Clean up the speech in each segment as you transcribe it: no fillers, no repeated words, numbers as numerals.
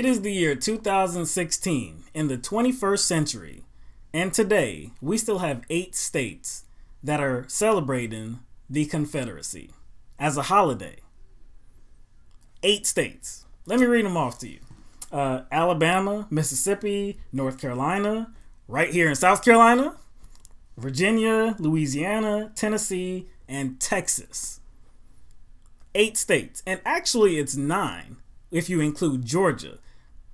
It is the year 2016 in the 21st century, and today we still have 8 states that are celebrating the Confederacy as a holiday. 8 states. Let me read them off to you. Alabama, Mississippi, North Carolina, right here in South Carolina, Virginia, Louisiana, Tennessee, and Texas. 8 states. And actually it's 9 if you include Georgia.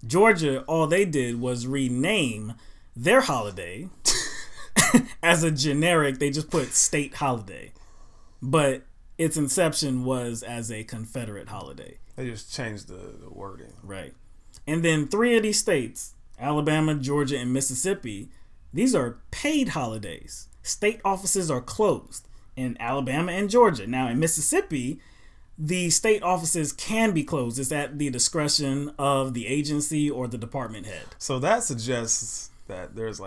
Georgia, all they did was rename their holiday as a generic. They just put state holiday. But its inception was as a Confederate holiday. They just changed the wording. Right. And then 3 of these states, Alabama, Georgia, and Mississippi, these are paid holidays. State offices are closed in Alabama and Georgia. Now in Mississippi, the state offices can be closed. It's at the discretion of the agency or the department head. So that suggests that there's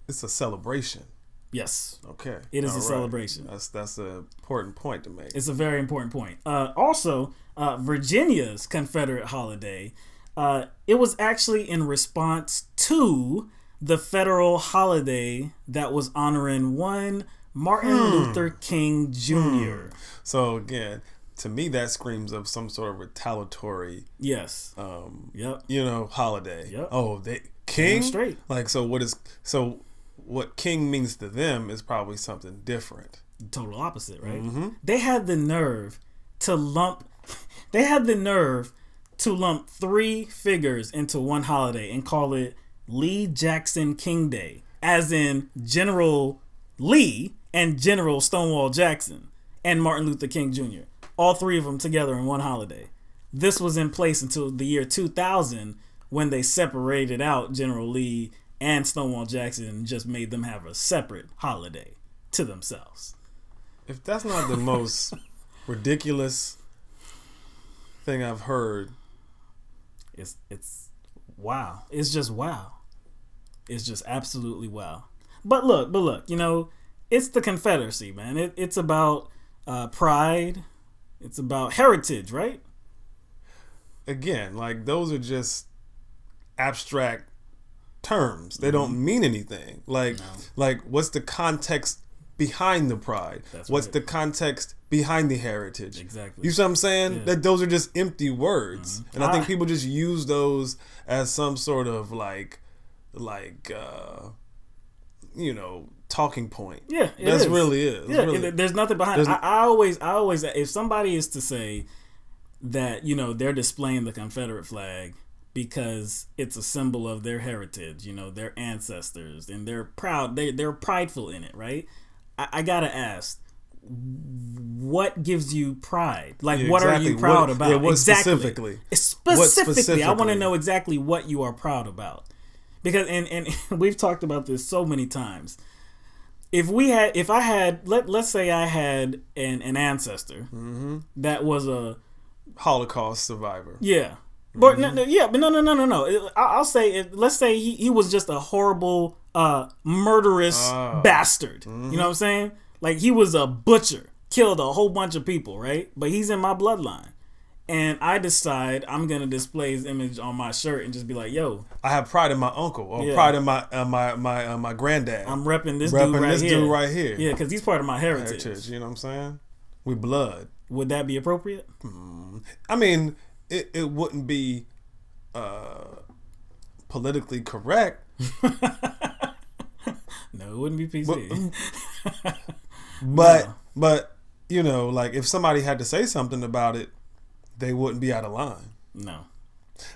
it's a celebration. Yes. Okay. It is a celebration. That's an important point to make. It's a very important point. Also, Virginia's Confederate holiday, it was actually in response to the federal holiday that was honoring one Martin Luther King Jr. So again, to me, that screams of some sort of retaliatory, holiday. Yep. Oh, King? Straight. What King means to them is probably something different. Total opposite, right? Mm-hmm. They had the nerve to lump 3 figures into one holiday and call it Lee Jackson King Day, as in General Lee and General Stonewall Jackson and Martin Luther King Jr. All 3 of them together in one holiday. This was in place until the year 2000 when they separated out General Lee and Stonewall Jackson and just made them have a separate holiday to themselves. If that's not the most ridiculous thing I've heard, it's wow. It's just wow. It's just absolutely wow. But look, it's the Confederacy, man. It's about pride. It's about heritage, right? Again, those are just abstract terms. They don't mean anything. What's the context behind the pride? What's the context behind the heritage? Exactly. You see what I'm saying? Yeah. That those are just empty words. Mm-hmm. And I think people just use those as some sort of talking point. Yeah, that's really it. Yeah, really, there's nothing behind it. I always, if somebody is to say that, they're displaying the Confederate flag because it's a symbol of their heritage, their ancestors, and they're proud, they're prideful in it, right? I gotta ask, what gives you pride? What are you proud about? Yeah, what exactly. Specifically, I want to know exactly what you are proud about. Because and we've talked about this so many times. Let's say I had an ancestor that was a Holocaust survivor. Yeah. But no. I'll say, let's say he was just a horrible, murderous bastard. You know what I'm saying? He was a butcher, killed a whole bunch of people, right? But he's in my bloodline. And I decide I'm going to display his image on my shirt and just be like, yo. I have pride in my uncle or pride in my granddad. I'm repping this dude right here. Yeah, because he's part of my heritage. You know what I'm saying? We blood. Would that be appropriate? I mean, it wouldn't be politically correct. No, it wouldn't be PC. But if somebody had to say something about it, they wouldn't be out of line. No.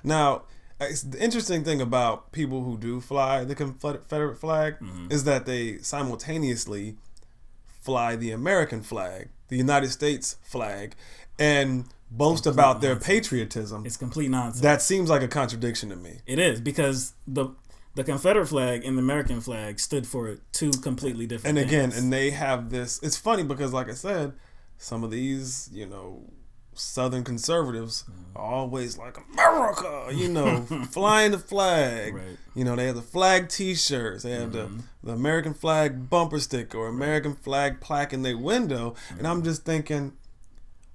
Now, the interesting thing about people who do fly the Confederate flag is that they simultaneously fly the American flag, the United States flag, and boast about their patriotism. It's complete nonsense. That seems like a contradiction to me. It is, because the Confederate flag and the American flag stood for 2 completely different things. And they have this. It's funny because, like I said, some of these, Southern conservatives are always like, America, flying the flag. Right. They have the flag T-shirts. They have the American flag bumper sticker or American flag plaque in their window. And I'm just thinking,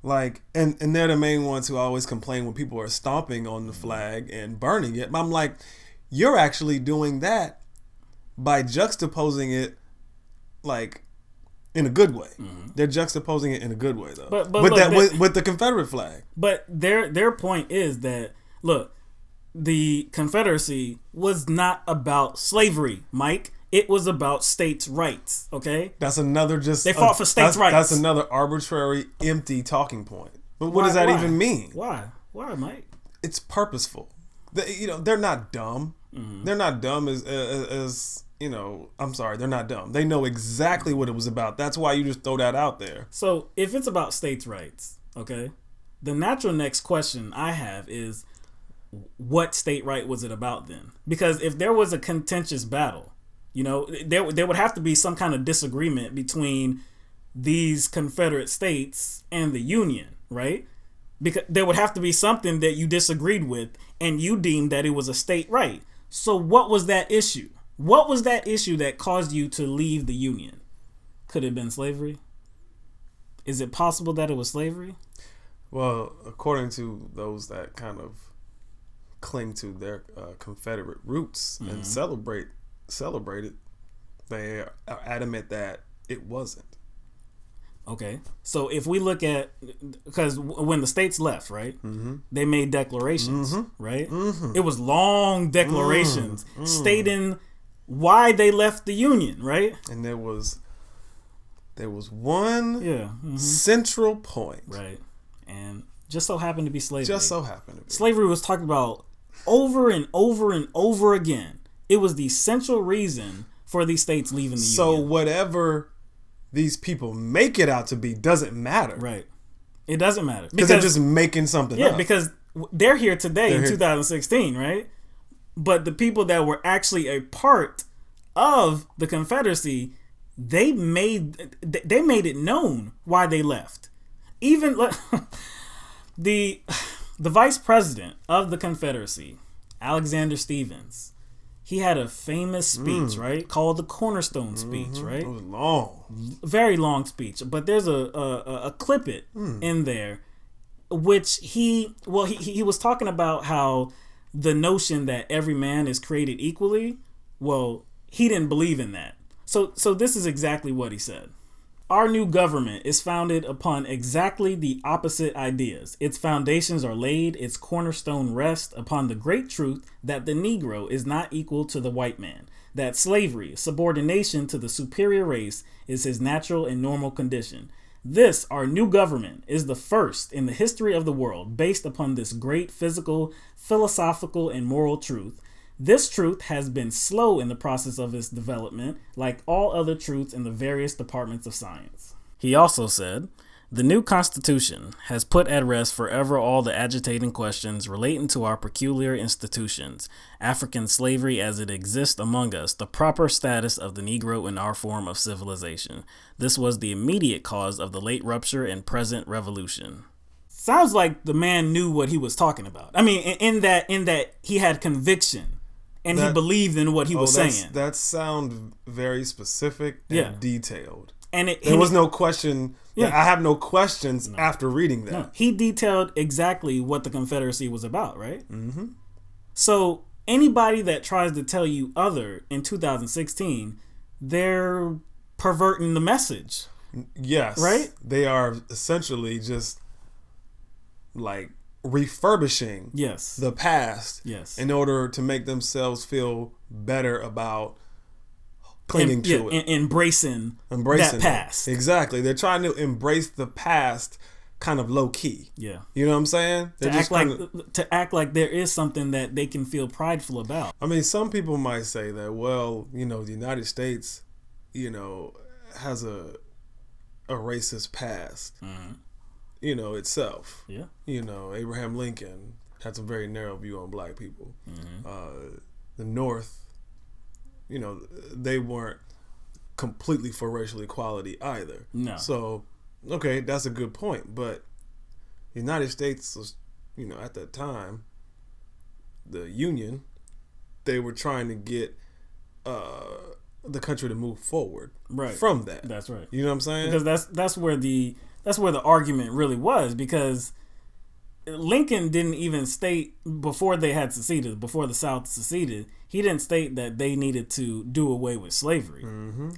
Like, and they're the main ones who always complain when people are stomping on the flag and burning it. But I'm like, you're actually doing that by juxtaposing it, like, in a good way. They're juxtaposing it in a good way, though. But with the Confederate flag. But their point is that, look, the Confederacy was not about slavery, Mike. It was about states' rights, okay? That's another they fought for states' rights. That's another arbitrary, empty talking point. But what does that even mean? Why, Mike? It's purposeful. They're not dumb. They're not dumb as I'm sorry, they're not dumb. They know exactly what it was about. That's why you just throw that out there. So if it's about states' rights, okay, the natural next question I have is, what state right was it about then? Because if there was a contentious battle, there would have to be some kind of disagreement between these Confederate states and the Union, right? Because there would have to be something that you disagreed with and you deemed that it was a state right. So what was that issue? What was that issue that caused you to leave the Union? Could it have been slavery? Is it possible that it was slavery? Well, according to those that kind of cling to their Confederate roots and celebrate it, they are adamant that it wasn't. Okay, so if we look at, because when the states left, right, they made declarations, right? It was long declarations stating why they left the Union, right? And there was one central point, right? And just so happened to be slavery. Slavery was talked about over and over and over again. It was the central reason for these states leaving the Union. So whatever these people make it out to be doesn't matter. Right. It doesn't matter. Because they're just making something up. Yeah, because they're here today in 2016, right? But the people that were actually a part of the Confederacy, they made it known why they left. Even the vice president of the Confederacy, Alexander Stephens, he had a famous speech, right, called the Cornerstone speech, right? It was long, very long speech. But there's a clip in there, which he was talking about how the notion that every man is created equally. Well, he didn't believe in that. So this is exactly what he said. Our new government is founded upon exactly the opposite ideas. Its foundations are laid, its cornerstone rests upon the great truth that the Negro is not equal to the white man, that slavery, subordination to the superior race, is his natural and normal condition. This, our new government, is the first in the history of the world based upon this great physical, philosophical, and moral truth. This truth has been slow in the process of its development, like all other truths in the various departments of science. He also said, the new Constitution has put at rest forever all the agitating questions relating to our peculiar institutions, African slavery as it exists among us, the proper status of the Negro in our form of civilization. This was the immediate cause of the late rupture and present revolution. Sounds like the man knew what he was talking about. I mean, in that he had conviction. And he believed in what he was saying. That sound very specific and detailed. And there was no question. Yeah. I have no questions after reading that. No. He detailed exactly what the Confederacy was about, right? Mm-hmm. So anybody that tries to tell you other in 2016, they're perverting the message. Yes. Right? They are essentially just like refurbishing the past in order to make themselves feel better about clinging to it. Embracing that past. Exactly. They're trying to embrace the past kind of low key. Yeah. You know what I'm saying? To act like there is something that they can feel prideful about. I mean, some people might say that, well, the United States, has a racist past. Mm-hmm. Itself. Yeah. Abraham Lincoln had some very narrow view on black people. Mm-hmm. The North, they weren't completely for racial equality either. No. So, okay, that's a good point. But the United States was, at that time, the Union, they were trying to get the country to move forward from that. That's right. You know what I'm saying? Because that's where the that's where the argument really was, because Lincoln didn't even state before they had seceded, before the South seceded, he didn't state that they needed to do away with slavery. Mm-hmm.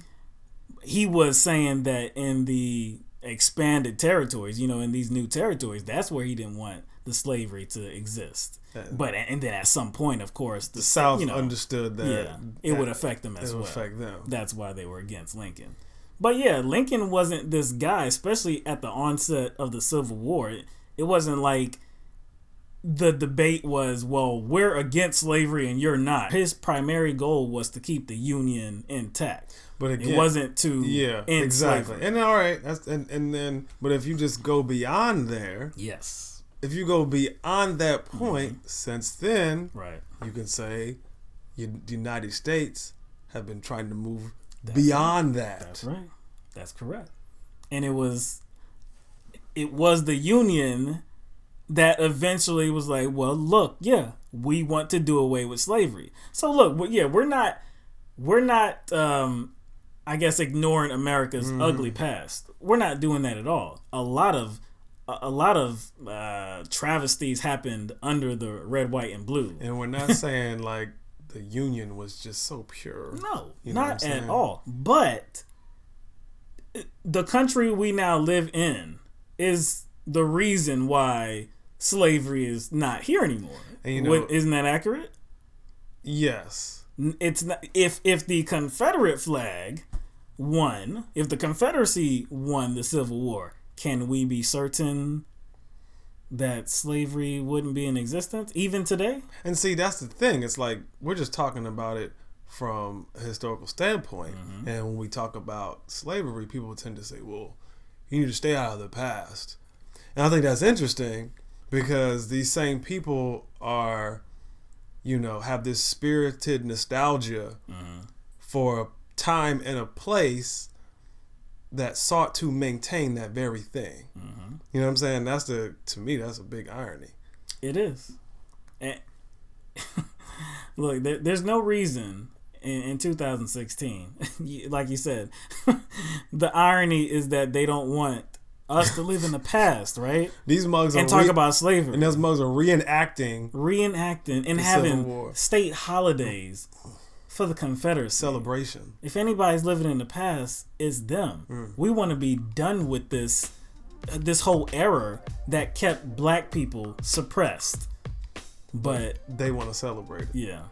He was saying that in the expanded territories, in these new territories, that's where he didn't want the slavery to exist. And then at some point, of course, the South understood that it would affect them as well. Affect them. That's why they were against Lincoln. But yeah, Lincoln wasn't this guy, especially at the onset of the Civil War. It wasn't like the debate was, well, we're against slavery and you're not. His primary goal was to keep the Union intact. But again, it wasn't to end exactly. slavery. And all right, but if you just go beyond there, yes. If you go beyond that point, since then, right, you can say the United States have been trying to move beyond that. That's right. That's correct. And it was the Union that eventually was like, well, look, we want to do away with slavery. So look, we're not I guess ignoring America's ugly past. We're not doing that at all. A lot of travesties happened under the red, white, and blue. And we're not saying like the Union was just so pure. No, not at all. But the country we now live in is the reason why slavery is not here anymore. And isn't that accurate? Yes. It's not. If the Confederate flag won, if the Confederacy won the Civil War, can we be certain that slavery wouldn't be in existence even today? And see, that's the thing. It's like we're just talking about it from a historical standpoint. Mm-hmm. And when we talk about slavery, people tend to say, well, you need to stay out of the past. And I think that's interesting because these same people are, have this spirited nostalgia for a time and a place that sought to maintain that very thing. Mm-hmm. You know what I'm saying? To me, that's a big irony. It is. And look, there's no reason in 2016, like you said, the irony is that they don't want us to live in the past, right? These mugs and talk about slavery. And those mugs are reenacting and having state holidays for the Confederacy celebration. If anybody's living in the past, it's them. We want to be done with this whole era that kept black people suppressed. But they want to celebrate it. Yeah.